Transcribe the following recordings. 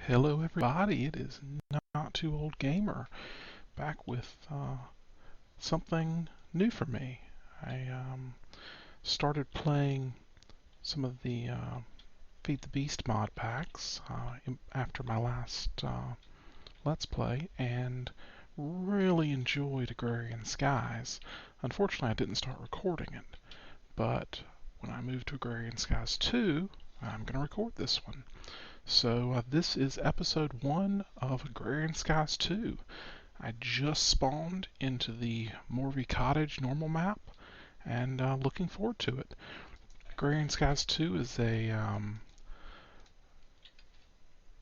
Hello everybody, it is Not Too Old Gamer back with something new for me. I started playing some of the Feed the Beast mod packs after my last Let's Play and really enjoyed Agrarian Skies. Unfortunately I didn't start recording it, but when I moved to Agrarian Skies 2, I'm going to record this one. So this is episode 1 of Agrarian Skies 2. I just spawned into the Morvey Cottage normal map and looking forward to it. Agrarian Skies 2 is the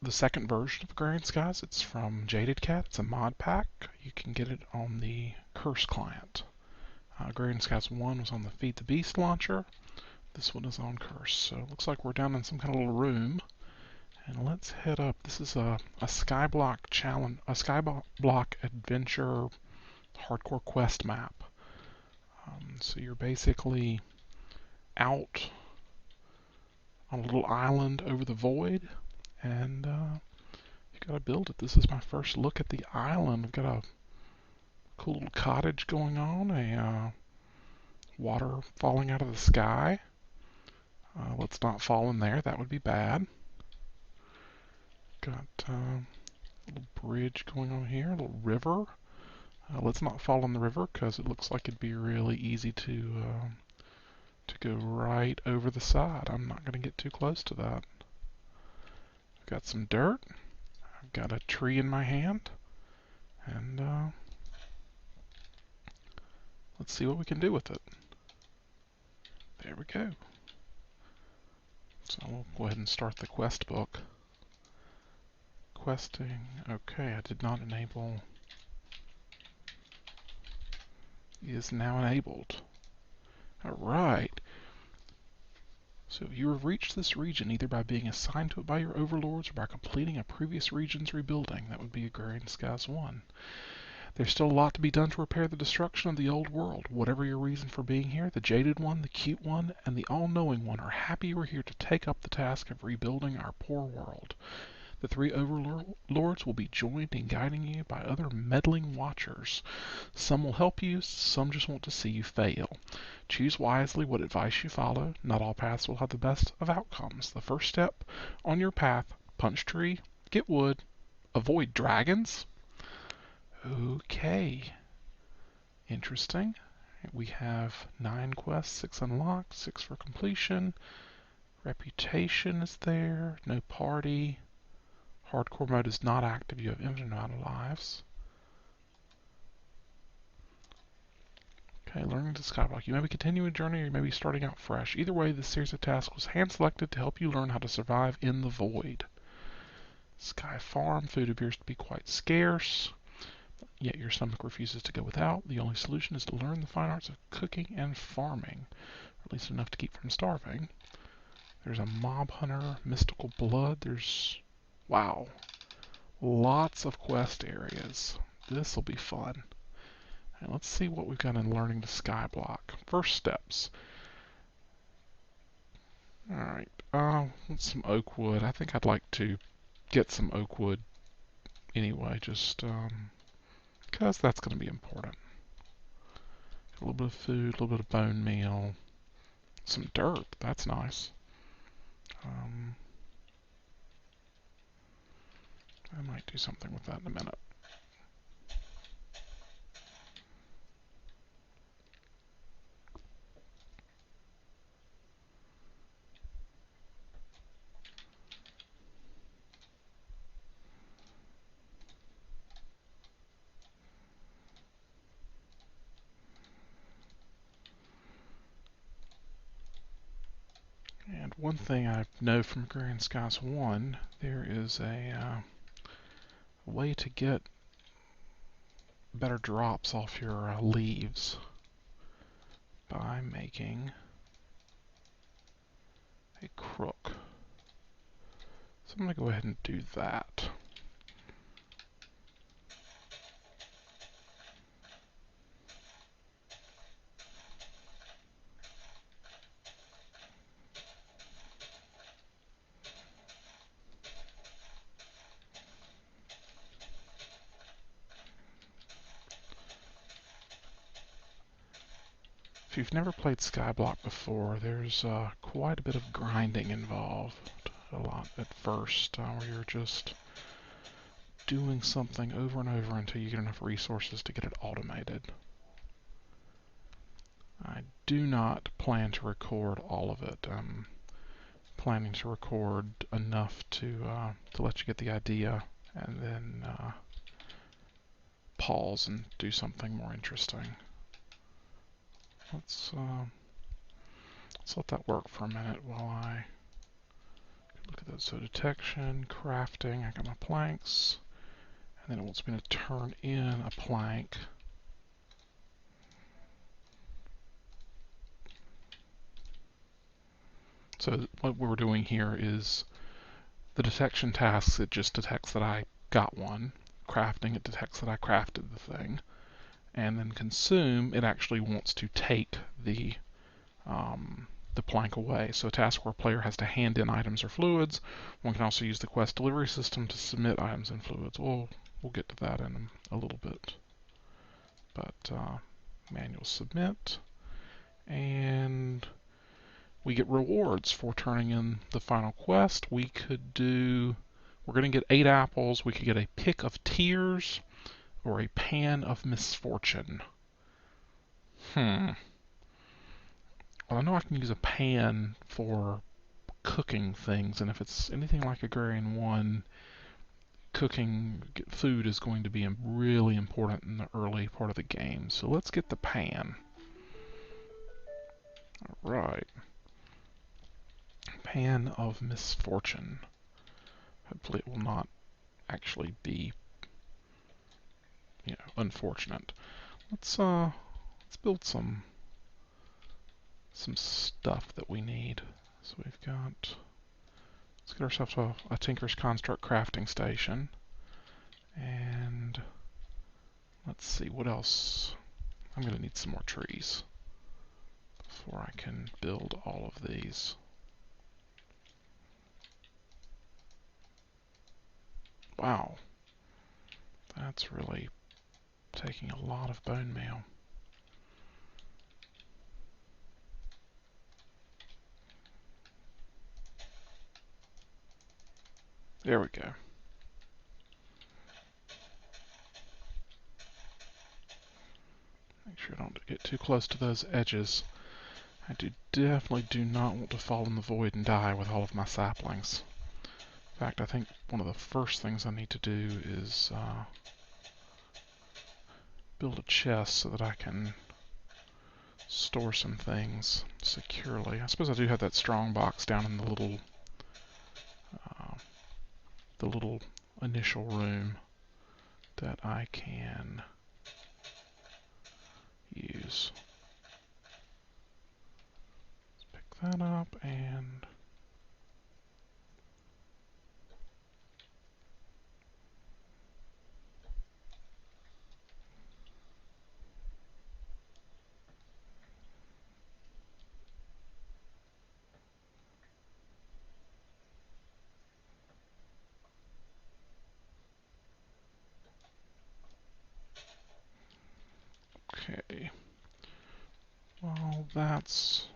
second version of Agrarian Skies. It's from Jadedcat. It's a mod pack. You can get it on the Curse client. Agrarian Skies 1 was on the Feed the Beast launcher. This one is on Curse. So it looks like we're down in some kind of little room. And let's head up. This is a Skyblock challenge, a Skyblock adventure hardcore quest map. So you're basically out on a little island over the void, and you gotta build it. This is my first look at the island. We've got a cool little cottage going on, a water falling out of the sky. Let's not fall in there, that would be bad. Got a little bridge going on here, a little river. Let's not fall in the river because it looks like it'd be really easy to go right over the side. I'm not going to get too close to that. I've got some dirt. I've got a tree in my hand, and let's see what we can do with it. There we go. So we'll go ahead and start the quest book. Questing. Okay, I did not enable. Is now enabled. Alright. So you have reached this region either by being assigned to it by your overlords or by completing a previous region's rebuilding. That would be Agrarian Skies 1. There's still a lot to be done to repair the destruction of the old world. Whatever your reason for being here, the jaded one, the cute one, and the all-knowing one are happy you are here to take up the task of rebuilding our poor world. The three overlords will be joined in guiding you by other meddling watchers. Some will help you, some just want to see you fail. Choose wisely what advice you follow. Not all paths will have the best of outcomes. The first step on your path, punch tree, get wood, avoid dragons. Okay. Interesting. We have 9 quests, 6 unlocked, 6 for completion. Reputation is there, no party. Hardcore mode is not active. You have infinite amount of lives. Okay, learning to skyblock. You may be continuing a journey or you may be starting out fresh. Either way, this series of tasks was hand-selected to help you learn how to survive in the void. Sky Farm. Food appears to be quite scarce, yet your stomach refuses to go without. The only solution is to learn the fine arts of cooking and farming, or at least enough to keep from starving. There's a mob hunter, mystical blood. There's... wow. Lots of quest areas. This will be fun. And let's see what we've got in learning to skyblock. First steps. Alright, some oak wood. I think I'd like to get some oak wood anyway, just because that's going to be important. A little bit of food, a little bit of bone meal, some dirt. That's nice. I might do something with that in a minute. And one thing I know from Agrarian Skies 1, there is a way to get better drops off your leaves by making a crook. So I'm going to go ahead and do that. If you've never played Skyblock before, there's quite a bit of grinding involved. A lot at first, where you're just doing something over and over until you get enough resources to get it automated. I do not plan to record all of it. I'm planning to record enough to let you get the idea, and then pause and do something more interesting. Let's let that work for a minute while I look at that. So detection, crafting, I got my planks, and then it wants me to turn in a plank. So what we're doing here is the detection tasks, it just detects that I got one. Crafting, it detects that I crafted the thing. And then consume, it actually wants to take the plank away. So a task where a player has to hand in items or fluids. One can also use the quest delivery system to submit items and fluids. We'll get to that in a little bit. But manual submit, and we get rewards for turning in the final quest. We're going to get 8 apples. We could get a pick of tears or a pan of misfortune. Well, I know I can use a pan for cooking things, and if it's anything like Agrarian 1, cooking food is going to be really important in the early part of the game. So let's get the pan. Alright. Pan of misfortune. Hopefully it will not actually be, unfortunate. Let's build some stuff that we need. So let's get ourselves a Tinker's Construct crafting station. And let's see, what else? I'm going to need some more trees before I can build all of these. Wow, that's really taking a lot of bone meal. There we go. Make sure I don't get too close to those edges. I definitely do not want to fall in the void and die with all of my saplings. In fact, I think one of the first things I need to do is build a chest so that I can store some things securely. I suppose I do have that strong box down in the little initial room that I can use. Let's pick that up and okay. While that's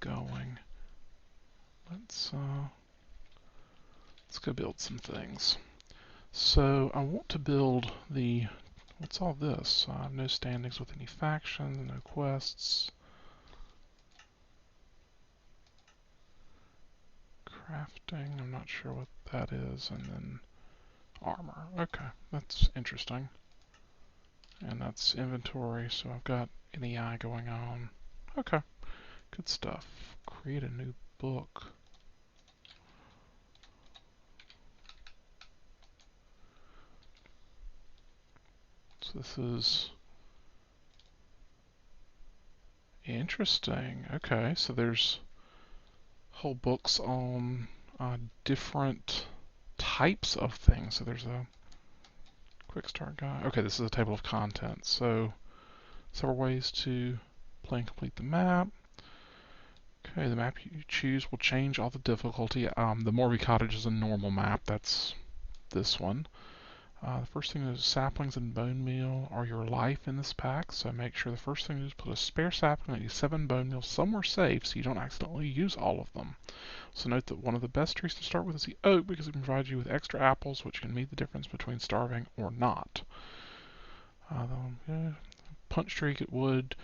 going, let's go build some things. So I want to build what's all this? No standings with any factions, no quests. Crafting, I'm not sure what that is, and then armor. Okay, that's interesting. And that's inventory, so I've got NEI going on. Okay, good stuff. Create a new book. So this is interesting. Okay, so there's whole books on different types of things. So there's a quick start guide. Okay, this is a table of contents. So several ways to play and complete the map. Okay, the map you choose will change all the difficulty. The Morby Cottage is a normal map. That's this one. The first thing is saplings and bone meal are your life in this pack, so make sure the first thing is put a spare sapling and 7 bone meal somewhere safe so you don't accidentally use all of them. So note that one of the best trees to start with is the oak because it can provide you with extra apples, which can meet the difference between starving or not. Punch tree, get wood.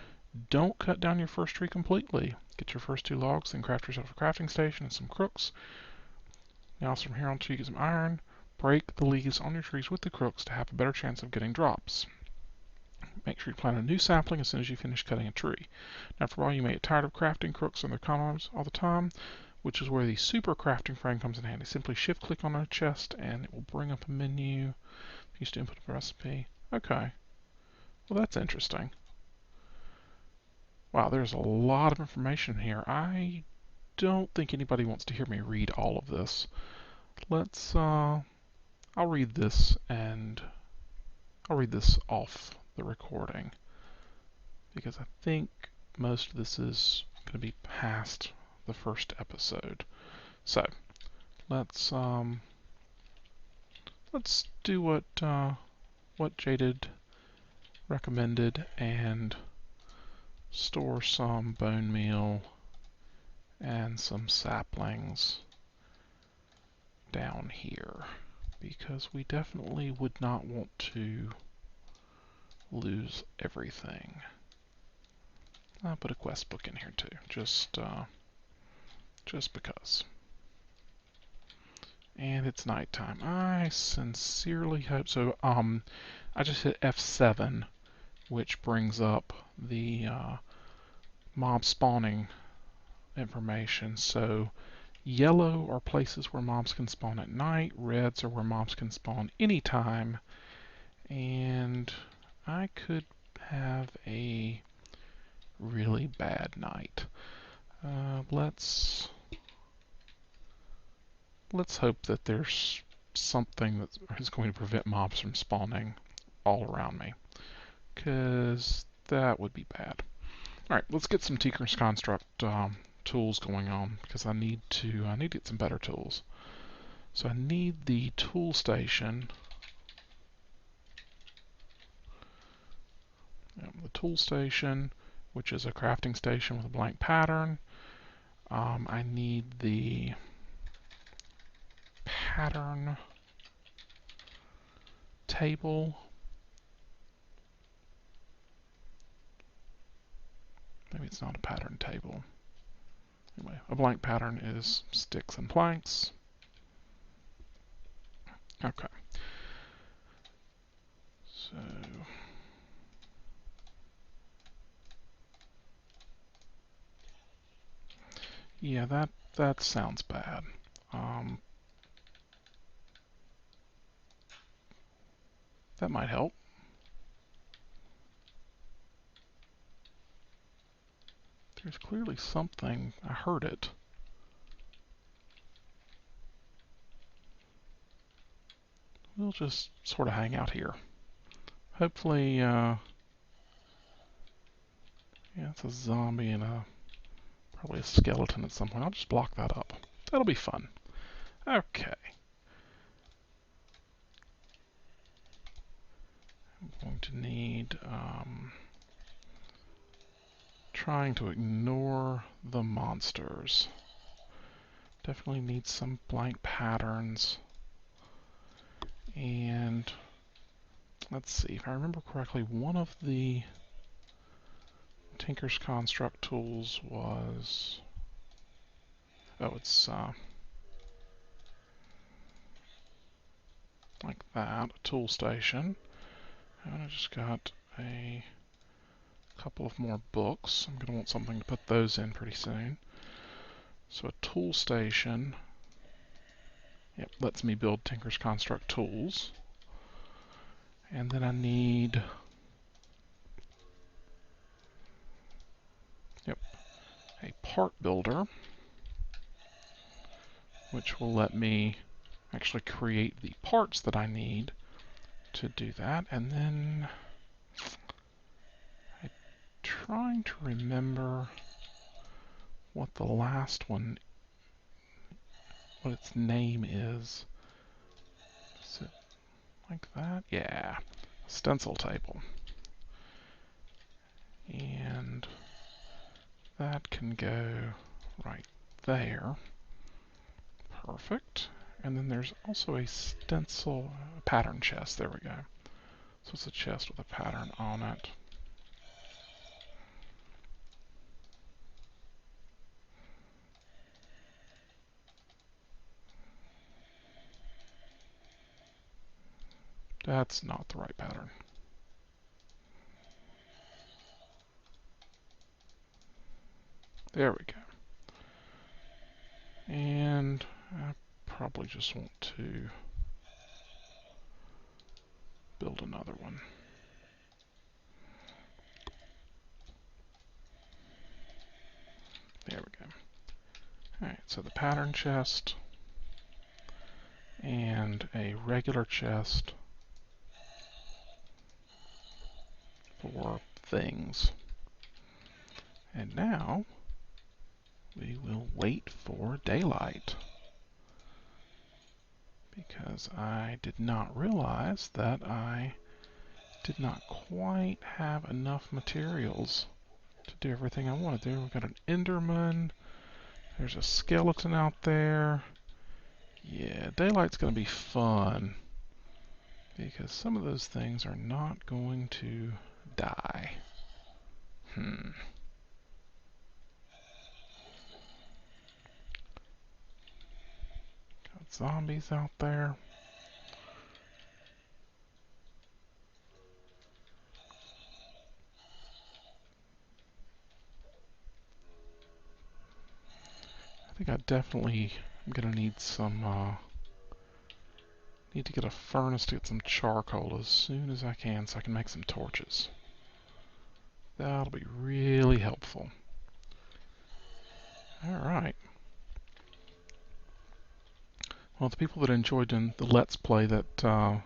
Don't cut down your first tree completely. Get your first 2 logs, then craft yourself a crafting station and some crooks. Now from here on, you get some iron. Break the leaves on your trees with the crooks to have a better chance of getting drops. Make sure you plant a new sapling as soon as you finish cutting a tree. Now, after a while, you may get tired of crafting crooks and their commons all the time, which is where the super crafting frame comes in handy. Simply shift-click on a chest, and it will bring up a menu. Used to input a recipe. Okay. Well, that's interesting. Wow, there's a lot of information here. I don't think anybody wants to hear me read all of this. I'll read this off the recording because I think most of this is going to be past the first episode. So let's do what Jaded recommended and store some bone meal and some saplings down here because we definitely would not want to lose everything. I'll put a quest book in here too, just because. And it's nighttime. I sincerely hope so. I just hit F7, which brings up the mob spawning information. So yellow are places where mobs can spawn at night. Reds are where mobs can spawn anytime. And I could have a really bad night. Let's hope that there's something that is going to prevent mobs from spawning all around me, because that would be bad. All right, let's get some Tinker's Construct tools going on because I need to get some better tools. So I need the tool station. The tool station, which is a crafting station with a blank pattern. I need the pattern table. Maybe it's not a pattern table. Anyway, a blank pattern is sticks and planks. Okay. So yeah, that sounds bad. That might help. There's clearly something. I heard it. We'll just sort of hang out here. Hopefully, yeah, it's a zombie and probably a skeleton at some point. I'll just block that up. That'll be fun. Okay. I'm going to need, trying to ignore the monsters. Definitely need some blank patterns. And let's see, if I remember correctly, one of the Tinker's Construct tools was, it's like that, a tool station. And I just got a couple of more books. I'm going to want something to put those in pretty soon. So a tool station, yep, lets me build Tinker's Construct tools. And then I need, yep, a part builder, which will let me actually create the parts that I need to do that. And then I'm trying to remember what the last one, what its name is. Is it, I like that. Yeah, stencil table. And that can go right there. Perfect. And then there's also a stencil pattern chest. There we go. So it's a chest with a pattern on it. That's not the right pattern. There we go. And I probably just want to build another one. There we go. Alright, so the pattern chest and a regular chest for things. And now we will wait for daylight, because I did not realize that I did not quite have enough materials to do everything I want to do. We've got an Enderman. There's a skeleton out there. Yeah, daylight's going to be fun, because some of those things are not going to die. Got zombies out there. I think I definitely am going to need some, need to get a furnace to get some charcoal as soon as I can so I can make some torches. That'll be really helpful. Alright. Well, the people that enjoyed the Let's Play that I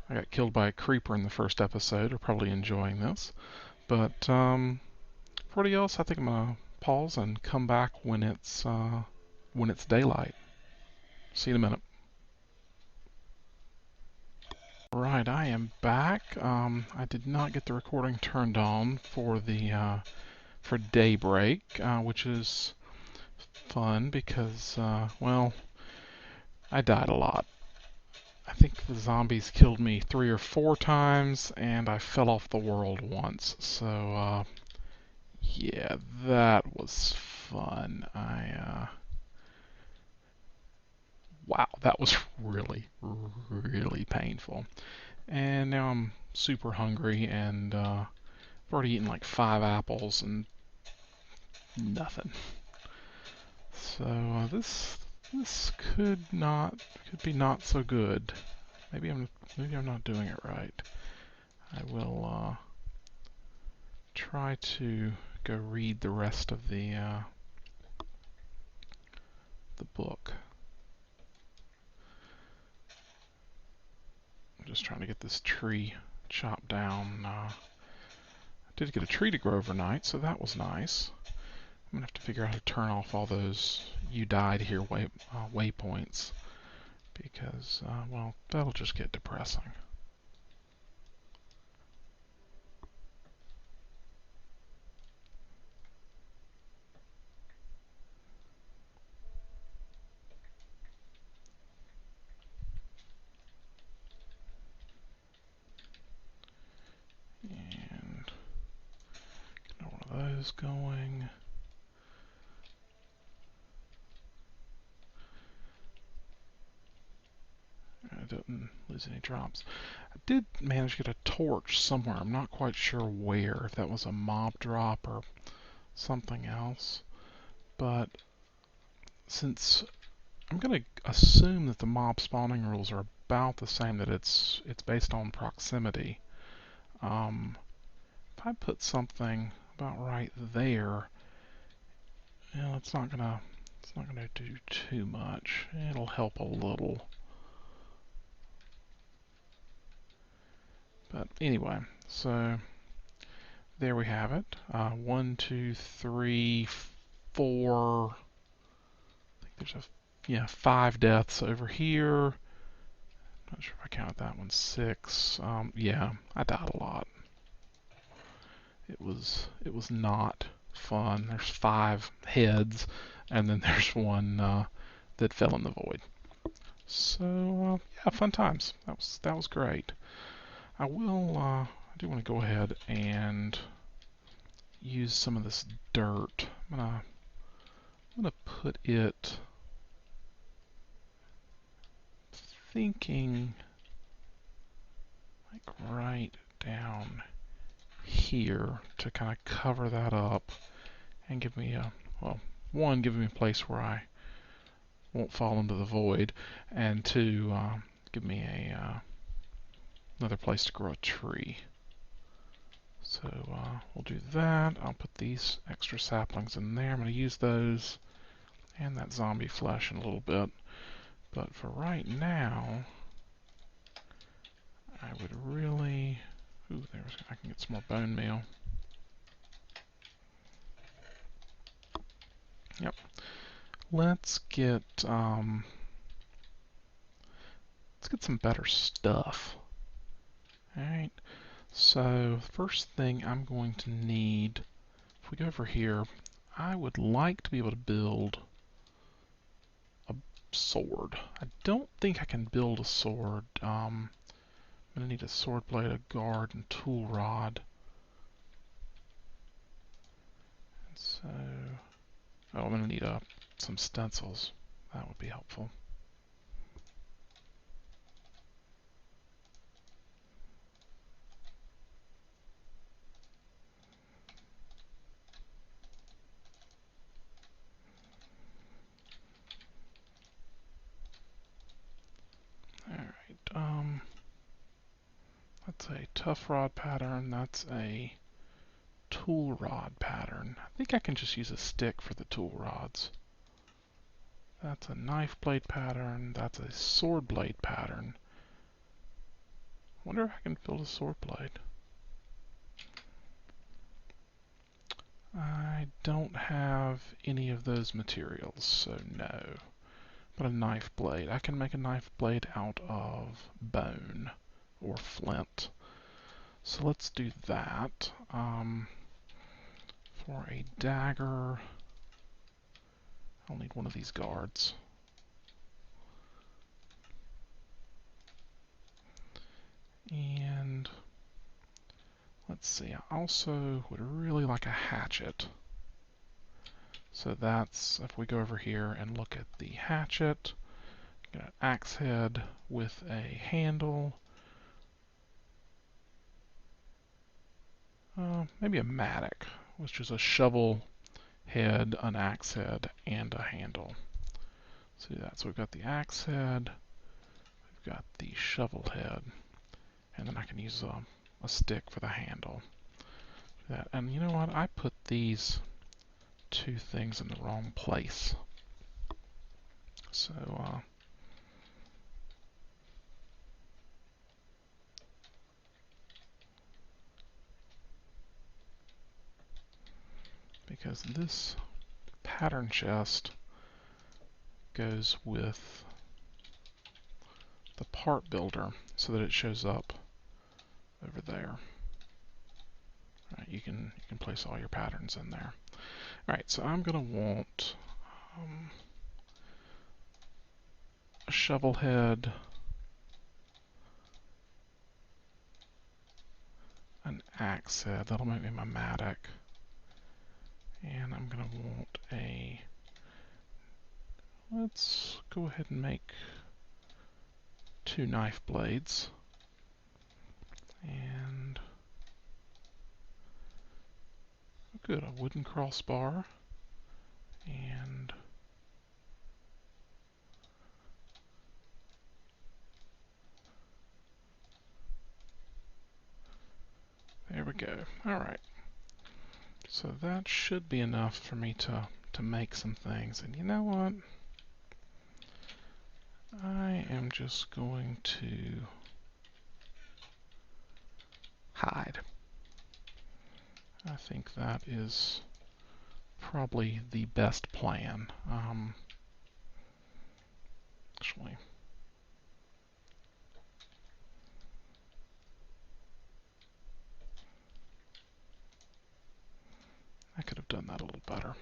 got killed by a creeper in the first episode are probably enjoying this. But for everybody else, I think I'm going to pause and come back when it's daylight. See you in a minute. Right, I am back. I did not get the recording turned on for the for daybreak, which is fun because, well, I died a lot. I think the zombies killed me 3 or 4 times, and I fell off the world once. So, yeah, that was fun. Wow, that was really, really painful. And now I'm super hungry, and I've already eaten like 5 apples and nothing. So this could be not so good. Maybe I'm not doing it right. I will try to go read the rest of the book. I'm just trying to get this tree chopped down. I did get a tree to grow overnight, so that was nice. I'm gonna have to figure out how to turn off all those "you died here" waypoints, because well, that'll just get depressing. And get one of those going. I didn't lose any drops. I did manage to get a torch somewhere. I'm not quite sure where, if that was a mob drop or something else. But since I'm going to assume that the mob spawning rules are about the same, that it's based on proximity, if I put something about right there, you know, it's not gonna do too much. It'll help a little. But anyway, so there we have it. 1, 2, 3, 4. I think there's 5 deaths over here. Not sure if I counted that one. 6. Yeah, I died a lot. It was not fun. There's 5 heads, and then there's one that fell in the void. So yeah, fun times. That was great. I do want to go ahead and use some of this dirt. I'm gonna put it, thinking, like right down here to kind of cover that up and give me one, give me a place where I won't fall into the void, and 2, give me another place to grow a tree. So we'll do that. I'll put these extra saplings in there. I'm going to use those and that zombie flesh in a little bit. But for right now, I would really... Ooh, I can get some more bone meal. Yep. Let's get some better stuff. Alright. So, first thing I'm going to need, if we go over here, I would like to be able to build a sword. I don't think I can build a sword. I'm going to need a sword blade, a guard, and tool rod. And so, I'm going to need some stencils. That would be helpful. Alright, that's a tough rod pattern. That's a tool rod pattern. I think I can just use a stick for the tool rods. That's a knife blade pattern. That's a sword blade pattern. Wonder if I can build a sword blade. I don't have any of those materials, so no. But a knife blade. I can make a knife blade out of bone or flint. So let's do that. For a dagger, I'll need one of these guards. And let's see, I also would really like a hatchet. So that's, if we go over here and look at the hatchet, get an axe head with a handle. Maybe a mattock, which is a shovel head, an axe head, and a handle. Let's do that. So we've got the axe head, we've got the shovel head, and then I can use a stick for the handle. And you know what? I put these 2 things in the wrong place. So, because this pattern chest goes with the part builder so that it shows up over there. Right, you can place all your patterns in there. Alright, so I'm going to want a shovel head, an axe head, that'll make me my mattock, and I'm going to want a... Let's go ahead and make 2 knife blades. And good, a wooden crossbar. And there we go. Alright. So that should be enough for me to make some things. And you know what? I am just going to hide. I think that is probably the best plan. Actually, could have done that a little better.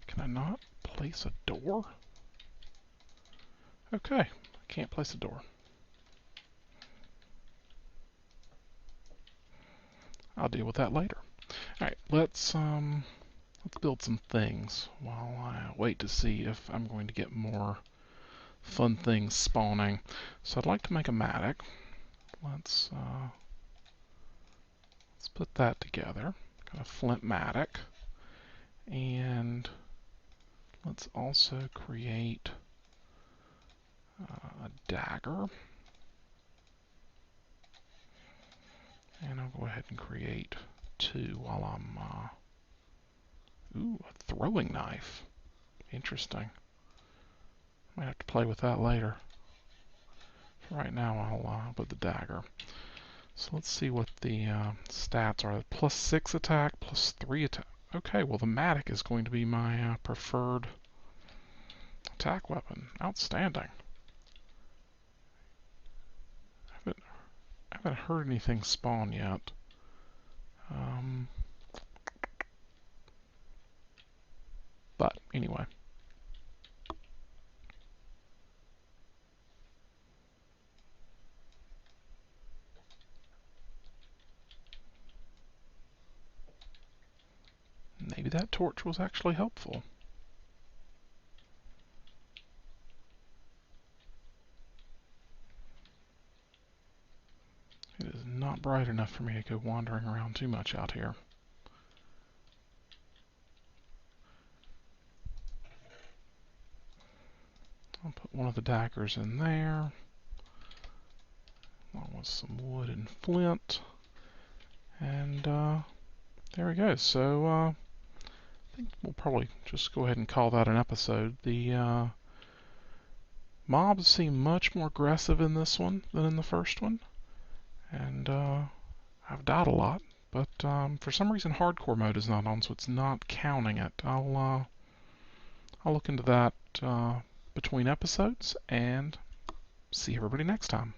Can I not place a door? Okay, I can't place a door. I'll deal with that later. Alright, let's build some things while I wait to see if I'm going to get more fun things spawning. So I'd like to make a mattock. Let's put that together. Got a flint mattock. And let's also create a dagger. And I'll go ahead and create 2 while I'm... ooh, a throwing knife. Interesting. Might have to play with that later. For right now, I'll put the dagger. So let's see what the stats are. +6 attack, +3 attack. Okay, well the mattock is going to be my preferred attack weapon. Outstanding. I haven't heard anything spawn yet. But anyway. Maybe that torch was actually helpful. It is not bright enough for me to go wandering around too much out here. I'll put one of the daggers in there, along with some wood and flint. And there we go. So I think we'll probably just go ahead and call that an episode. The mobs seem much more aggressive in this one than in the first one. And I've died a lot. But for some reason hardcore mode is not on, so it's not counting it. I'll look into that between episodes, and see everybody next time.